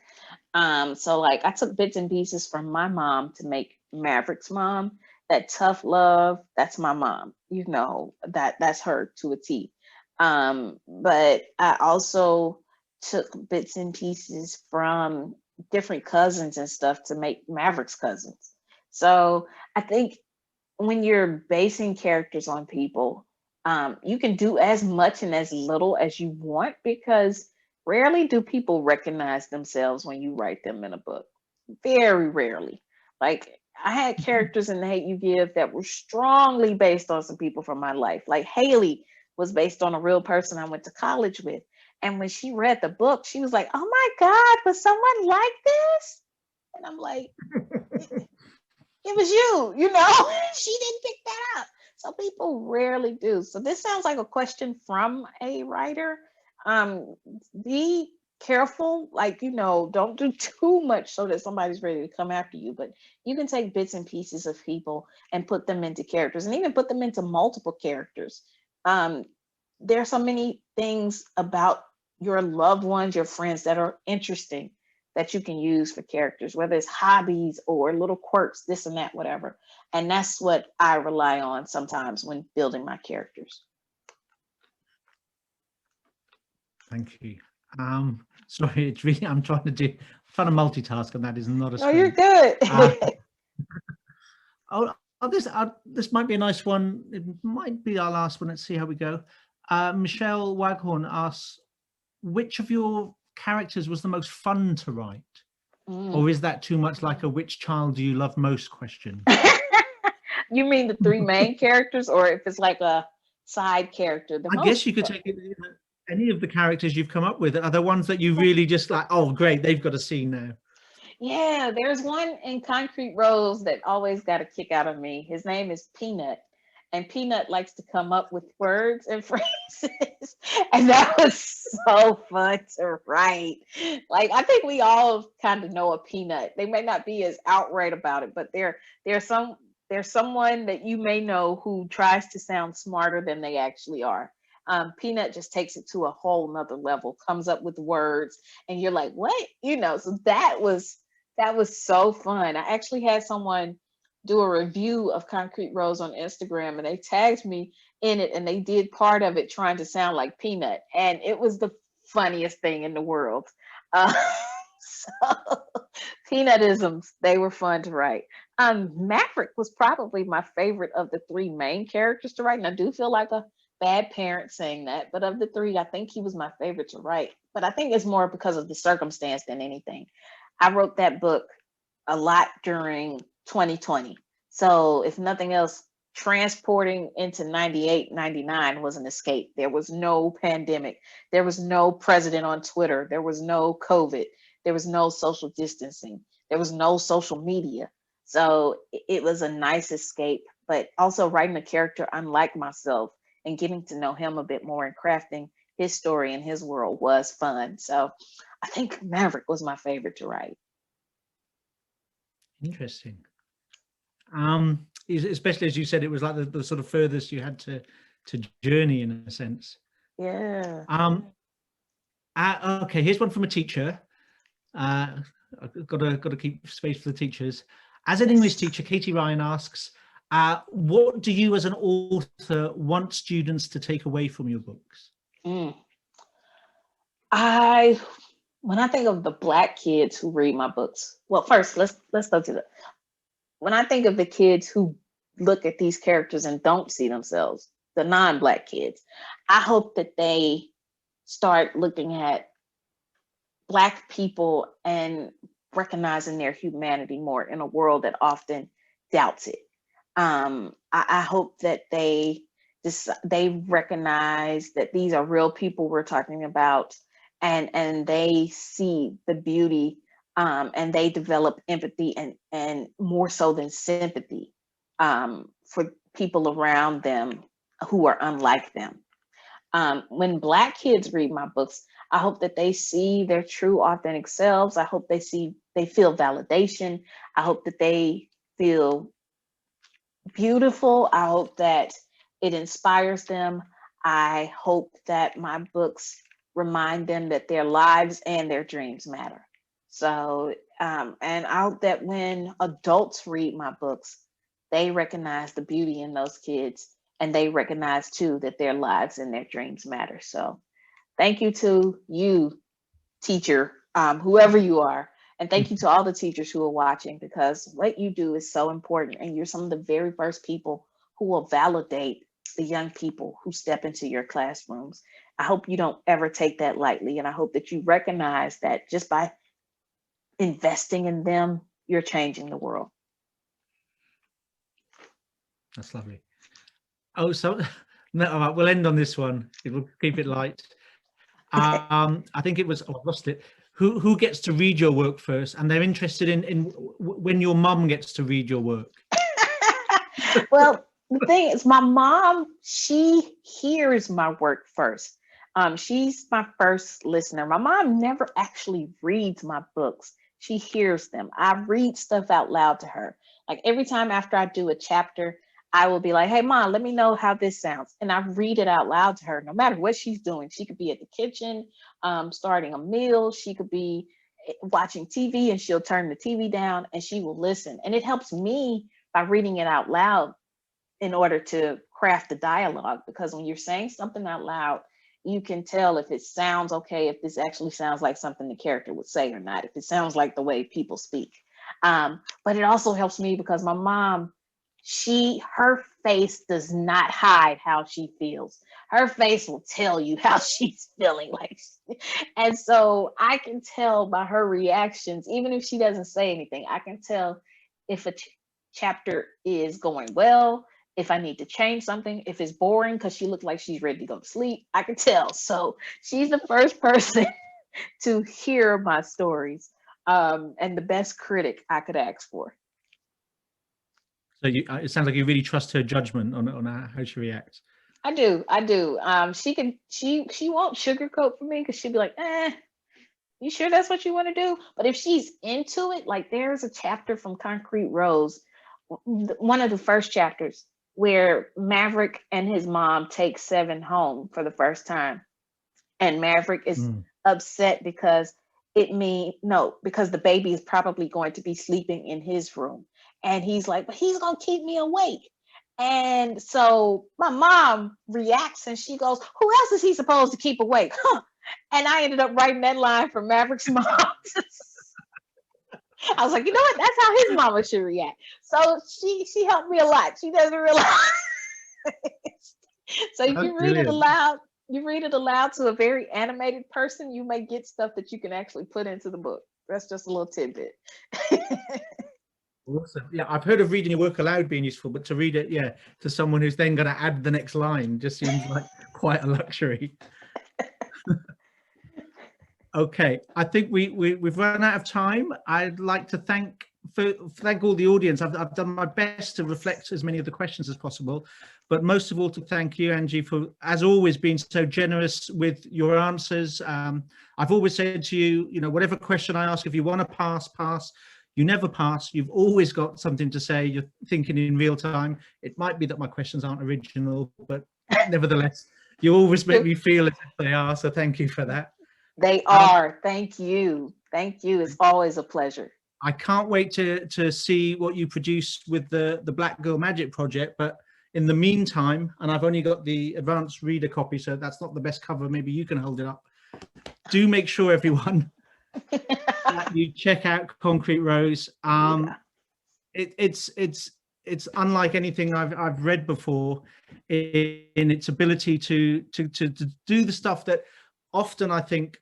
So like I took bits and pieces from my mom to make Maverick's mom. That tough love, that's my mom. That's her to a T. But I also took bits and pieces from different cousins and stuff to make Maverick's cousins. So I think when you're basing characters on people, you can do as much and as little as you want, because rarely do people recognize themselves when you write them in a book. Very rarely. Like I had characters in The Hate U Give that were strongly based on some people from my life. Like Haley was based on a real person I went to college with. And when she read the book, she was like, oh my God, was someone like this? And I'm like, it was you, you know, she didn't pick that up. So people rarely do. So this sounds like a question from a writer. Um, be careful, like, you know, don't do too much so that somebody's ready to come after you. But you can take bits and pieces of people and put them into characters and even put them into multiple characters. Um, there are so many things about your loved ones, your friends that are interesting that you can use for characters, whether it's hobbies or little quirks, this and that, whatever. And that's what I rely on sometimes when building my characters. Thank you. Sorry, it's really, I'm trying to multitask, and that is not a No, you're strength. good. This might be a nice one. It might be our last one. Let's see how we go. Michelle Waghorn asks, which of your characters was the most fun to write? Or is that too much like a which child do you love most question? You mean the three main characters, or if it's like a side character? I guess you could take it, any of the characters you've come up with. Are there ones that you really just like, oh, great, they've got a scene now? Yeah, there's one in Concrete Rose that always got a kick out of me. His name is Peanut. And Peanut likes to come up with words and phrases. And that was so fun to write. Like, I think we all kind of know a Peanut. They may not be as outright about it, but there's someone that you may know who tries to sound smarter than they actually are. Peanut just takes it to a whole nother level, comes up with words, and you're like, what? You know, so that was so fun. I actually had someone do a review of Concrete Rose on Instagram, and they tagged me in it, and they did part of it trying to sound like Peanut, and it was the funniest thing in the world. So Peanutisms, they were fun to write. Maverick was probably my favorite of the three main characters to write, and I do feel like a bad parent saying that, but of the three, I think he was my favorite to write. But I think it's more because of the circumstance than anything. I wrote that book a lot during 2020. So if nothing else, transporting into 98, 99 was an escape. There was no pandemic. There was no president on Twitter. There was no COVID. There was no social distancing. There was no social media. So it was a nice escape, but also writing a character unlike myself and getting to know him a bit more and crafting his story and his world was fun. So I think Maverick was my favorite to write. Interesting. Especially as you said, it was like the sort of furthest you had to journey in a sense. Yeah. Okay, here's one from a teacher. I've got to keep space for the teachers. As an English teacher, Katie Ryan asks, what do you as an author want students to take away from your books? When I think of the Black kids who read my books, well, first let's go to when I think of the kids who look at these characters and don't see themselves, the non-Black kids, I hope that they start looking at Black people and recognizing their humanity more in a world that often doubts it. I hope that they recognize that these are real people we're talking about, and they see the beauty, and they develop empathy and more so than sympathy for people around them who are unlike them. When Black kids read my books, I hope that they see their true, authentic selves. I hope they feel validation. I hope that they feel beautiful. I hope that it inspires them. I hope that my books remind them that their lives and their dreams matter. So, and I hope that when adults read my books, they recognize the beauty in those kids, and they recognize too that their lives and their dreams matter. So thank you to you, teacher, whoever you are. And thank you to all the teachers who are watching, because what you do is so important. And you're some of the very first people who will validate the young people who step into your classrooms. I hope you don't ever take that lightly. And I hope that you recognize that just by investing in them, you're changing the world. That's lovely. Oh, so no, we'll end on this one. We'll keep it light. I think it was, I've lost it. who gets to read your work first, and they're interested in when your mum gets to read your work. Well, the thing is, my mom, she hears my work first. She's my first listener. My mom never actually reads my books. She hears them. I read stuff out loud to her. Like every time after I do a chapter, I will be like, hey, Mom, let me know how this sounds. And I read it out loud to her, no matter what she's doing. She could be at the kitchen, starting a meal. She could be watching TV and she'll turn the TV down and she will listen. And it helps me by reading it out loud in order to craft the dialogue, because when you're saying something out loud, you can tell if it sounds okay, if this actually sounds like something the character would say or not, if it sounds like the way people speak. But it also helps me because my mom, her face does not hide how she feels. Her face will tell you how she's feeling like. And so I can tell by her reactions, even if she doesn't say anything, I can tell if a chapter is going well, if I need to change something, if it's boring because she looked like she's ready to go to sleep, I can tell. So she's the first person to hear my stories, and the best critic I could ask for. So it sounds like you really trust her judgment on how she reacts. I do. She won't sugarcoat for me because she'll be like, you sure that's what you want to do? But if she's into it, like there's a chapter from Concrete Rose, one of the first chapters, where Maverick and his mom take Seven home for the first time. And Maverick is upset because because the baby is probably going to be sleeping in his room. And he's like, but he's going to keep me awake. And so my mom reacts and she goes, who else is he supposed to keep awake? Huh. And I ended up writing that line for Maverick's mom. I was like, you know what? That's how his mama should react. So she helped me a lot. She doesn't realize. So if you read it aloud, to a very animated person, you may get stuff that you can actually put into the book. That's just a little tidbit. Awesome. Yeah, I've heard of reading your work aloud being useful, but to read it, to someone who's then going to add the next line just seems like quite a luxury. Okay, I think we've run out of time. I'd like to thank all the audience. I've done my best to reflect as many of the questions as possible, but most of all to thank you, Angie, for, as always, being so generous with your answers. I've always said to you, whatever question I ask, if you want to pass. You never pass. You've always got something to say. You're thinking in real time. It might be that my questions aren't original, but nevertheless, you always make me feel as if they are. So thank you for that. They are. Thank you. Thank you. It's always a pleasure. I can't wait to see what you produce with the Black Girl Magic project. But in the meantime, and I've only got the advanced reader copy, so that's not the best cover. Maybe you can hold it up. Do make sure, everyone, that you check out Concrete Rose. It's unlike anything I've read before in its ability to do the stuff that often I think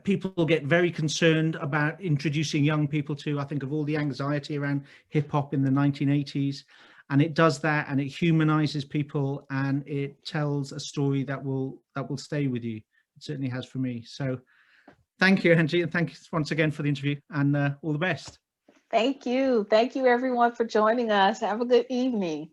people get very concerned about introducing young people to. I think of all the anxiety around hip hop in the 1980s, and it does that, and it humanizes people, and it tells a story that will stay with you. It certainly has for me. So thank you, Angie, and thank you once again for the interview, and all the best. Thank you. Thank you, everyone, for joining us. Have a good evening.